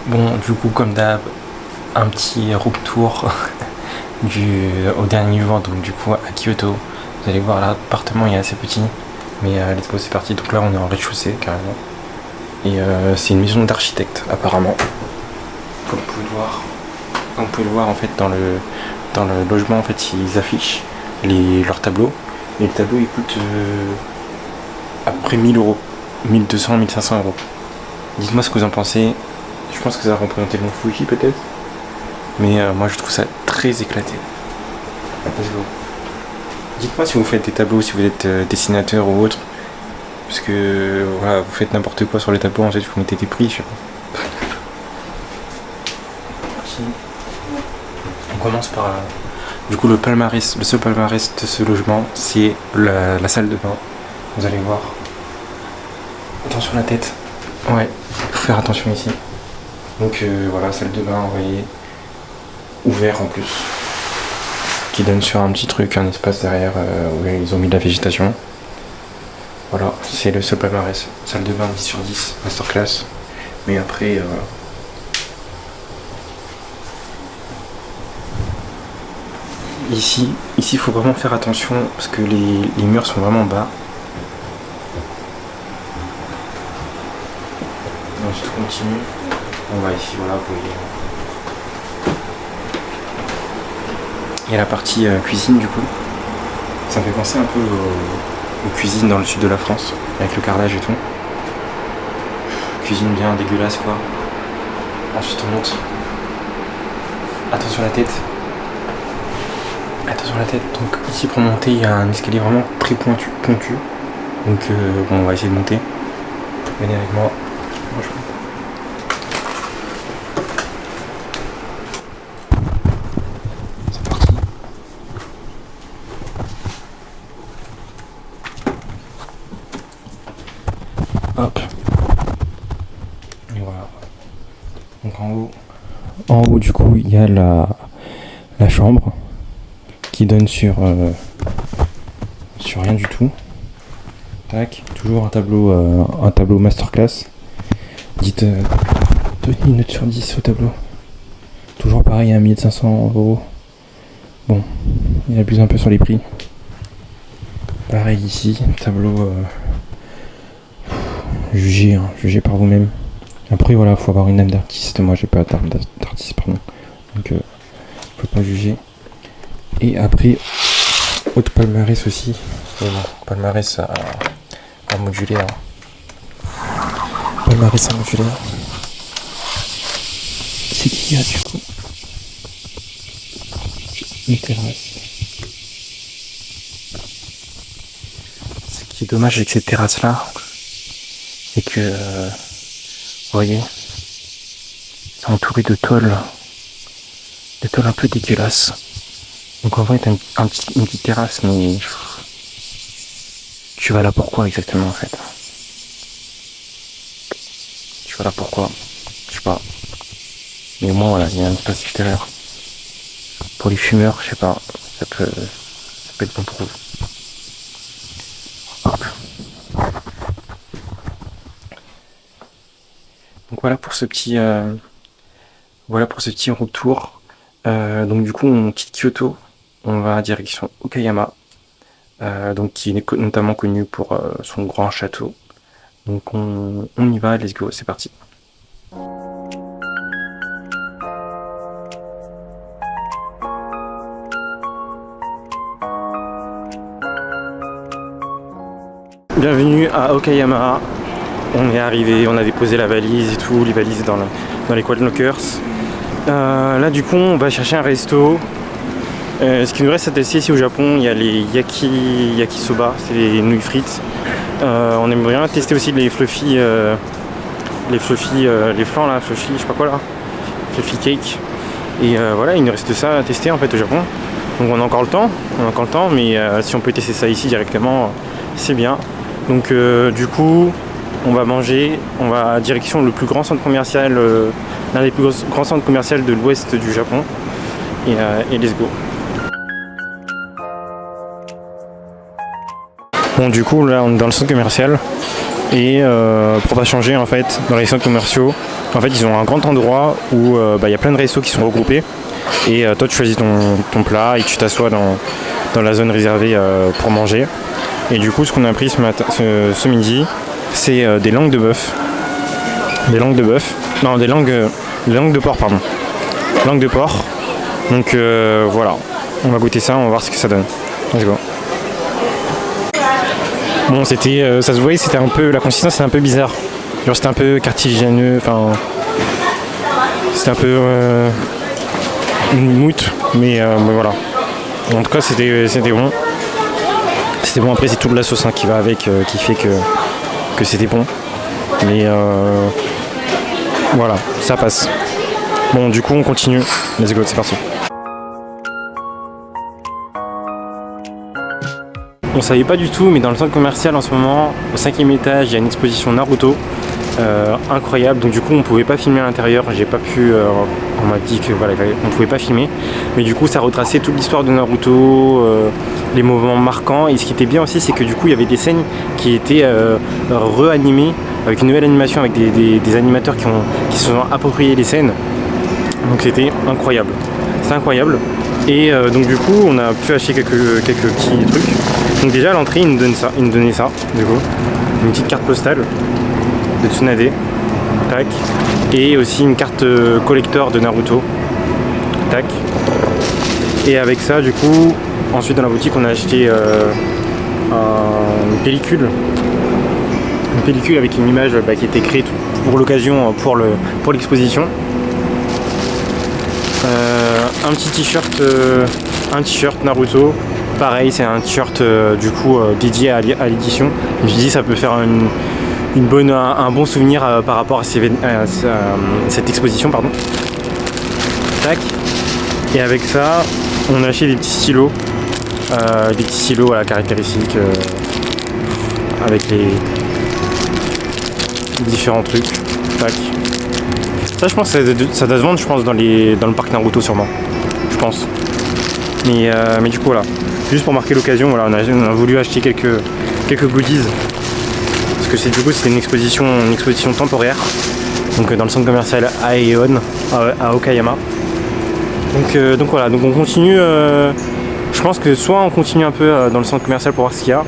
Bon, du coup, comme d'hab, un petit room tour au dernier niveau, donc du coup à Kyoto. Vous allez voir, l'appartement est assez petit, mais let's go, c'est parti. Donc là, on est en rez-de-chaussée carrément. Et c'est une maison d'architecte apparemment. Comme vous pouvez le voir en fait dans le logement, en fait ils affichent leurs tableaux. Et le tableau il coûte à peu près 1000 euros, 1200, 1500 euros. Dites-moi ce que vous en pensez. Je pense que ça va représenter le mont Fuji peut-être. Mais moi je trouve ça très éclaté. Let's go. Dites-moi si vous faites des tableaux, si vous êtes dessinateur ou autre. Parce que voilà, vous faites n'importe quoi sur les tableaux, en fait vous mettez des prix, je sais pas. On commence par du coup le seul palmarès de ce logement, c'est la salle de bain. Vous allez voir. Attention à la tête. Ouais, il faut faire attention ici. Donc voilà, salle de bain, vous voyez, ouvert en plus, qui donne sur un petit truc, un espace derrière où ils ont mis de la végétation. Voilà, c'est le seul palmarès. Salle de bain 10 sur 10, masterclass. Mais après, ici, il faut vraiment faire attention parce que les murs sont vraiment bas. Ensuite, on continue. On va ici, voilà, vous voyez. Il y a la partie cuisine du coup. Ça me fait penser un peu aux cuisines dans le sud de la France, avec le carrelage et tout. Cuisine bien dégueulasse quoi. Ensuite on monte. Attention à la tête. Attention à la tête. Donc ici pour monter il y a un escalier vraiment très pontu. Donc bon, on va essayer de monter. Venez avec moi. C'est parti. Hop. Et voilà. Donc en haut du coup il y a la chambre qui donne sur rien du tout. Tac, toujours un tableau masterclass. Dites 2 notes sur 10 au tableau. Toujours pareil à 1500 euros. Bon, il abuse un peu sur les prix. Pareil ici, tableau jugé par vous-même. Après voilà, faut avoir une âme d'artiste. Moi j'ai pas d'âme d'artiste, pardon. Donc faut pas juger. Et après, autre palmarès aussi. Bon, palmarès à moduler. Palmarès à moduler. C'est qu'il y a du coup une terrasse. Ce qui est dommage avec cette terrasse là, c'est que vous voyez, c'est entouré de tôles un peu dégueulasses. Donc en vrai t'as une petite terrasse, mais tu vas là pourquoi exactement en fait? Tu vas là pourquoi? Je sais pas. Mais au moins voilà, il y a un espace extérieur. Pour les fumeurs, je sais pas, ça peut être bon pour vous. Hop. Donc voilà pour ce petit retour. Donc du coup on quitte Kyoto, on va direction Okayama, donc qui est notamment connu pour son grand château. Donc on y va, let's go, c'est parti. Bienvenue à Okayama. On est arrivé, on a déposé la valise et tout, les valises dans les quad lockers. Là du coup on va chercher un resto. Ce qui nous reste à tester ici au Japon, il y a les yakisoba, c'est les nouilles frites. On aimerait bien tester aussi les fluffy, les flancs là, fluffy, je sais pas quoi là, fluffy cake. Et voilà, il nous reste ça à tester en fait au Japon. Donc on a encore le temps, mais si on peut tester ça ici directement, c'est bien. Donc du coup, on va manger, on va à direction le plus grand centre commercial, l'un des plus grands centres commerciaux de l'ouest du Japon. Et let's go. Bon du coup là on est dans le centre commercial. Et pour pas changer en fait, dans les centres commerciaux, en fait ils ont un grand endroit où il y a plein de restos qui sont regroupés. Et toi tu choisis ton plat et tu t'assois dans la zone réservée pour manger. Et du coup ce qu'on a pris ce midi, c'est des langues de bœuf. Des langues de porc, pardon. Langues de porc. Donc voilà, on va goûter ça, on va voir ce que ça donne. Let's go. Bon, c'était, ça se voyait, c'était un peu, la consistance était un peu bizarre. Genre c'était un peu cartilagineux, enfin, c'était un peu une moutte, mais voilà. En tout cas, c'était bon. C'était bon. Après, c'est toute la sauce qui va avec, qui fait que c'était bon. Mais voilà, ça passe. Bon, du coup, on continue. Let's go, c'est parti. On savait pas du tout, mais dans le centre commercial en ce moment, au 5e étage, il y a une exposition Naruto incroyable. Donc du coup, on pouvait pas filmer à l'intérieur. J'ai pas pu. On m'a dit que voilà, on pouvait pas filmer. Mais du coup, ça retraçait toute l'histoire de Naruto, les moments marquants. Et ce qui était bien aussi, c'est que du coup, il y avait des scènes qui étaient réanimées avec une nouvelle animation, avec des animateurs qui se sont appropriés les scènes. Donc c'était incroyable. C'est incroyable. Et donc du coup, on a pu acheter quelques petits trucs. Donc déjà à l'entrée, ils nous donnaient ça, du coup. Une petite carte postale de Tsunade. Tac. Et aussi une carte collector de Naruto. Tac. Et avec ça, du coup, ensuite dans la boutique, on a acheté une pellicule. Une pellicule avec une image qui était créée pour l'occasion, pour l'exposition. Un petit t-shirt Naruto. Pareil, c'est un t-shirt du coup dédié à l'édition. Je me suis dit ça peut faire un bon souvenir par rapport à cette exposition, pardon. Tac. Et avec ça, on a acheté des petits stylos, voilà, caractéristiques avec les différents trucs. Tac. Ça, je pense que ça doit se vendre, je pense, dans le parc Naruto sûrement. Je pense. Mais du coup, voilà. Juste pour marquer l'occasion, voilà, on a voulu acheter quelques goodies. Parce que c'était une exposition temporaire. Donc dans le centre commercial Aeon, à Okayama. Donc voilà, donc on continue. Je pense que soit on continue un peu dans le centre commercial pour voir ce qu'il y a,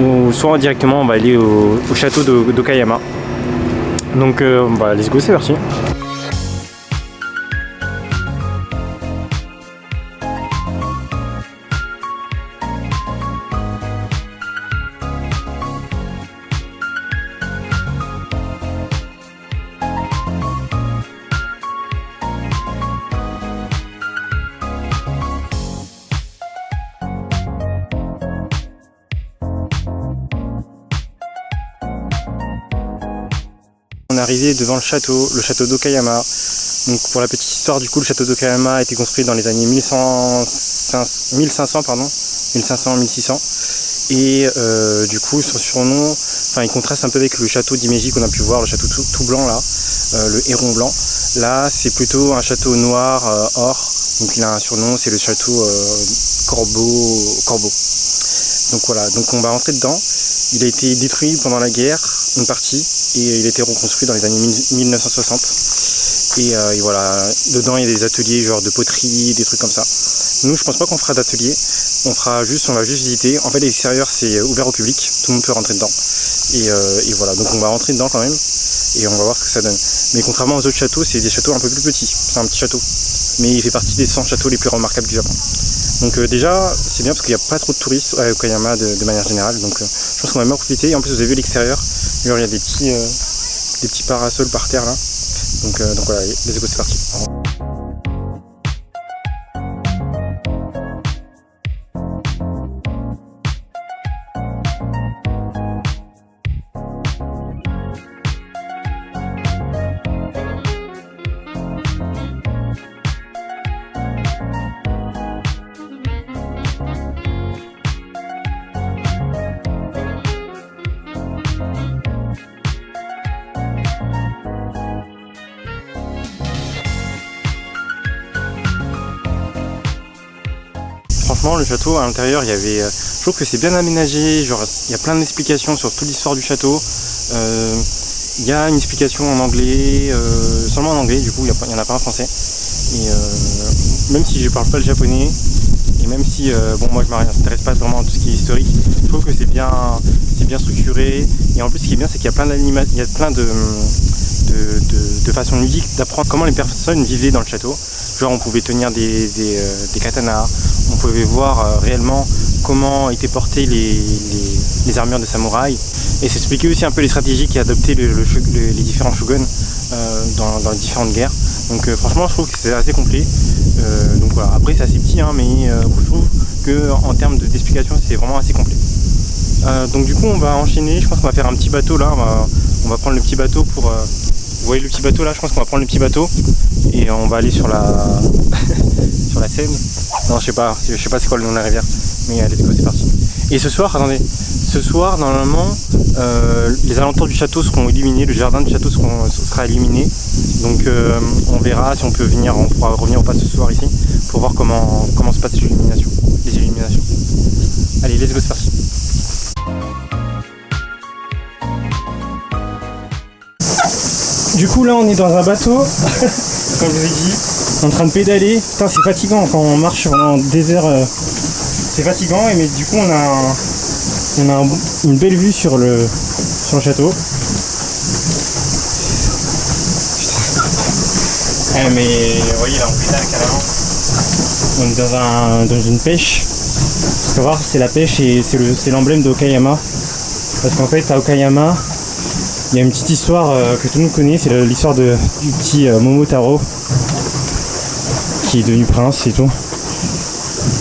ou soit directement on va aller au château d'Okayama. Donc let's go, c'est parti. On est arrivé devant le château d'Okayama. Donc pour la petite histoire, du coup, le château d'Okayama a été construit dans les années 1500-1600. Et du coup, son surnom, il contraste un peu avec le château d'Imeji qu'on a pu voir, le château tout blanc là, le héron blanc. Là, c'est plutôt un château noir, or. Donc il a un surnom, c'est le château Corbeau. Donc voilà, donc on va rentrer dedans. Il a été détruit pendant la guerre, une partie, et il a été reconstruit dans les années 1960. Et voilà, dedans il y a des ateliers genre de poterie, des trucs comme ça. Nous, je pense pas qu'on fera d'atelier, on va juste visiter. En fait, l'extérieur c'est ouvert au public, tout le monde peut rentrer dedans. Et voilà, donc on va rentrer dedans quand même, et on va voir ce que ça donne. Mais contrairement aux autres châteaux, c'est des châteaux un peu plus petits, c'est un petit château. Mais il fait partie des 100 châteaux les plus remarquables du Japon. Donc déjà, c'est bien parce qu'il n'y a pas trop de touristes à Okayama de manière générale. Donc je pense qu'on va bien profiter. Et en plus, vous avez vu l'extérieur, genre il y a des petits parasols par terre là. Donc voilà, let's go, c'est parti. Franchement, le château à l'intérieur, je trouve que c'est bien aménagé, genre il y a plein d'explications sur toute l'histoire du château. Il y a une explication en anglais, seulement en anglais, du coup il n'y en a pas en français. Et même si je parle pas le japonais, et même si bon moi je m'intéresse pas vraiment à tout ce qui est historique, je trouve que c'est bien structuré. Et en plus ce qui est bien c'est qu'il y a plein de façons ludiques d'apprendre comment les personnes vivaient dans le château. Genre on pouvait tenir des katanas, on pouvait voir réellement comment étaient portées les armures de samouraï. Et s'expliquer aussi un peu les stratégies qu'a adopté les différents shoguns dans les différentes guerres. Donc franchement je trouve que c'est assez complet. Donc voilà, après c'est assez petit hein, mais je trouve qu'en termes d'explication c'est vraiment assez complet. Donc du coup on va enchaîner, je pense qu'on va faire un petit bateau là, on va prendre le petit bateau pour... vous voyez le petit bateau là, je pense qu'on va prendre le petit bateau et on va aller sur la sur la Seine. Non je sais pas c'est quoi le nom de la rivière, mais allez let's go, c'est parti. Et ce soir, attendez, ce soir normalement les alentours du château seront illuminés, le jardin du château sera illuminé. Donc on verra si on peut venir, on pourra revenir ou pas ce soir ici pour voir comment se passe les illuminations. Allez let's go, c'est parti. Du coup là on est dans un bateau, comme je vous ai dit, en train de pédaler. Putain c'est fatigant quand on marche en désert, c'est fatigant, mais du coup on a une belle vue sur le château. Putain. Mais vous voyez là on pédale carrément. On est dans une pêche. Faut voir c'est la pêche et c'est l'emblème d'Okayama. Parce qu'en fait à Okayama, il y a une petite histoire que tout le monde connaît, c'est l'histoire du petit Momotaro qui est devenu prince et tout.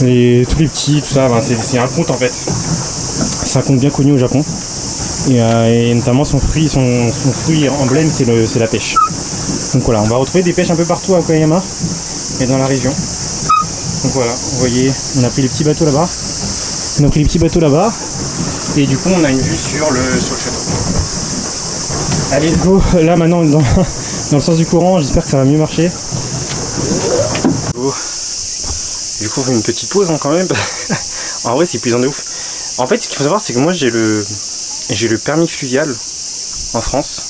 Et tous les petits, tout ça, c'est un conte en fait. C'est un conte bien connu au Japon. Et notamment son fruit emblème c'est la pêche. Donc voilà, on va retrouver des pêches un peu partout à Okayama et dans la région. Donc voilà, vous voyez, on a pris les petits bateaux là-bas. Et du coup on a une vue sur le château. Allez let's go, là maintenant dans le sens du courant, j'espère que ça va mieux marcher. Du coup on fait une petite pause hein, quand même. En vrai c'est épuisant de ouf. En fait ce qu'il faut savoir c'est que moi j'ai le permis fluvial en France.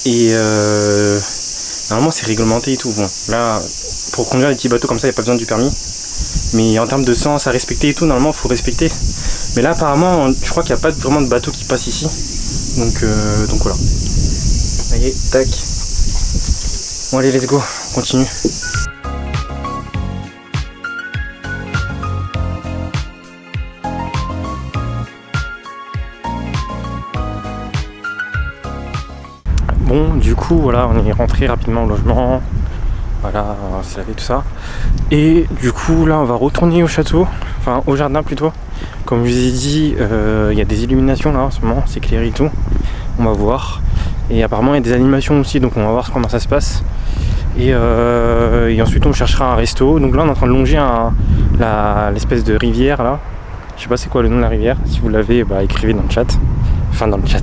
Et normalement c'est réglementé et tout. Bon là pour conduire des petits bateaux comme ça il n'y a pas besoin du permis. Mais en termes de sens à respecter et tout, normalement il faut respecter. Mais là apparemment je crois qu'il n'y a pas vraiment de bateau qui passe ici. Donc voilà. Allez, tac. Bon allez, let's go, on continue. Bon, du coup, voilà, on est rentré rapidement au logement. Voilà, on va se laver tout ça. Et du coup, là, on va retourner au château, enfin au jardin plutôt. Comme je vous ai dit, il y a des illuminations là en ce moment, c'est éclairé et tout. On va voir. Et apparemment, il y a des animations aussi, donc on va voir comment ça se passe. Et ensuite, on cherchera un resto. Donc là, on est en train de longer l'espèce de rivière là. Je sais pas c'est quoi le nom de la rivière. Si vous l'avez, bah, écrivez dans le chat. Enfin, dans le chat,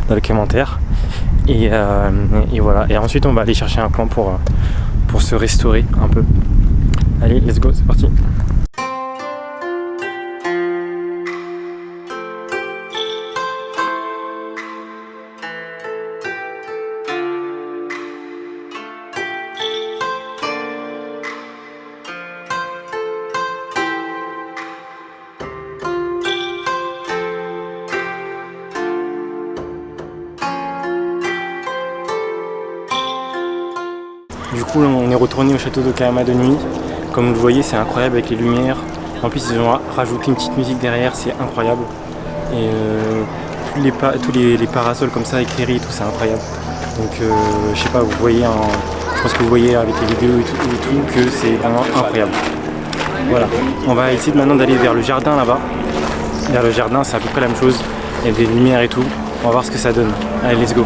dans les commentaires. Et voilà. Et ensuite, on va aller chercher un plan pour se restaurer un peu. Allez, let's go, c'est parti. Du coup là, on est retourné au château d'Okayama de nuit. Comme vous le voyez c'est incroyable avec les lumières. En plus ils ont rajouté une petite musique derrière, c'est incroyable. Et tous les parasols comme ça éclairés et tout, c'est incroyable. Donc je sais pas, vous voyez, je pense que vous voyez avec les vidéos et tout que c'est vraiment incroyable. Voilà, on va essayer maintenant d'aller vers le jardin là-bas. Vers le jardin c'est à peu près la même chose, il y a des lumières et tout. On va voir ce que ça donne. Allez let's go.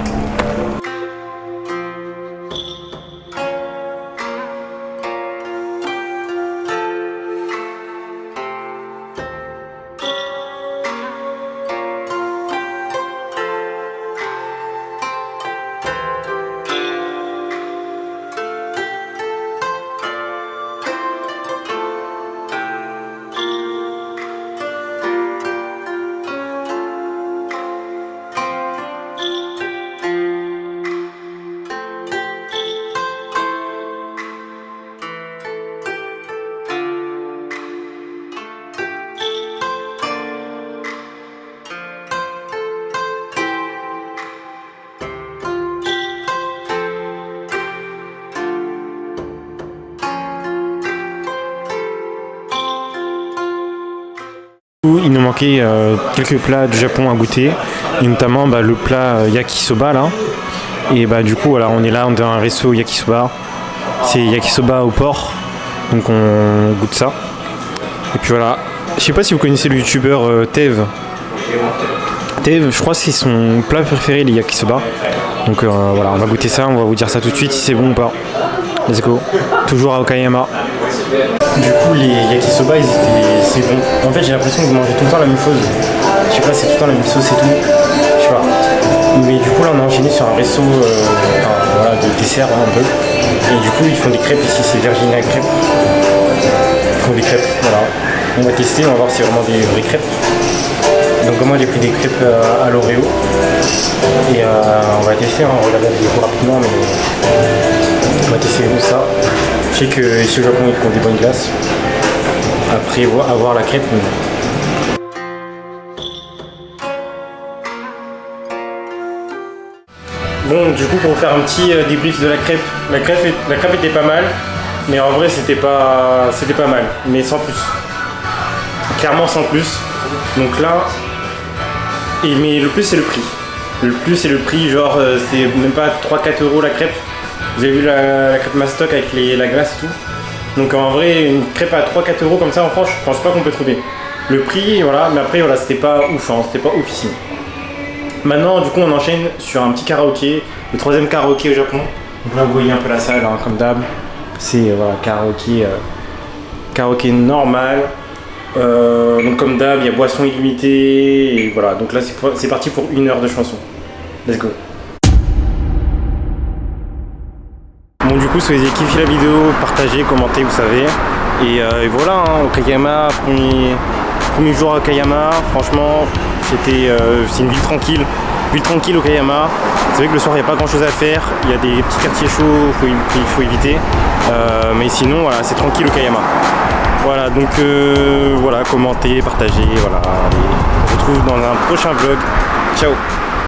manquait quelques plats du Japon à goûter, et notamment le plat yakisoba là. Et du coup voilà, on est là dans un resto yakisoba. C'est yakisoba au porc, donc on goûte ça. Et puis voilà, je sais pas si vous connaissez le youtubeur Tev. Tev, je crois que c'est son plat préféré, les yakisoba. Donc voilà, on va goûter ça, on va vous dire ça tout de suite si c'est bon ou pas. Let's go. Toujours à Okayama. Du coup, les yakisoba, c'est bon. En fait, j'ai l'impression que vous mangez tout le temps la même chose. Je sais pas, c'est tout le temps la même sauce et tout. Je sais pas. Mais du coup, là, on a enchaîné sur un resto de dessert un peu. Et du coup, ils font des crêpes ici, c'est Virginia Crêpes. Ils font des crêpes, voilà. On va tester, on va voir si c'est vraiment des vraies crêpes. Donc moi j'ai pris des crêpes à l'Oreo. Et on va tester, on regarde la vidéo rapidement, mais on va tester ça. Je sais que ici au Japon ils font des bonnes glaces. Après avoir la crêpe. Bon, du coup, pour faire un petit débrief de la crêpe était pas mal, mais en vrai c'était pas mal, mais sans plus. Clairement sans plus. Donc là, mais le plus c'est le prix. Le plus c'est le prix, genre c'est même pas 3-4 euros la crêpe. Vous avez vu la crêpe Mastoc avec la glace et tout. Donc en vrai, une crêpe à 3-4 euros comme ça en France, je pense pas qu'on peut trouver. Le prix, voilà, mais après voilà, c'était pas ouf, hein, c'était pas oufissime. Maintenant, du coup, on enchaîne sur un petit karaoké, le 3e karaoké au Japon. Donc là, vous voyez un peu la salle, hein, comme d'hab. C'est voilà, karaoké normal. Donc comme d'hab, il y a boisson illimitée. Et voilà, donc là, c'est parti pour 1 heure de chanson. Let's go. Bon, du coup, si vous avez kiffé la vidéo, partagez, commentez, vous savez. Et voilà, hein, Okayama, premier jour à Okayama, franchement, c'est une ville tranquille Okayama. C'est vrai que le soir il n'y a pas grand chose à faire, il y a des petits quartiers chauds qu'il faut éviter, mais sinon voilà, c'est tranquille Okayama. Voilà, donc voilà, commentez, partagez, voilà, allez, on se retrouve dans un prochain vlog. Ciao.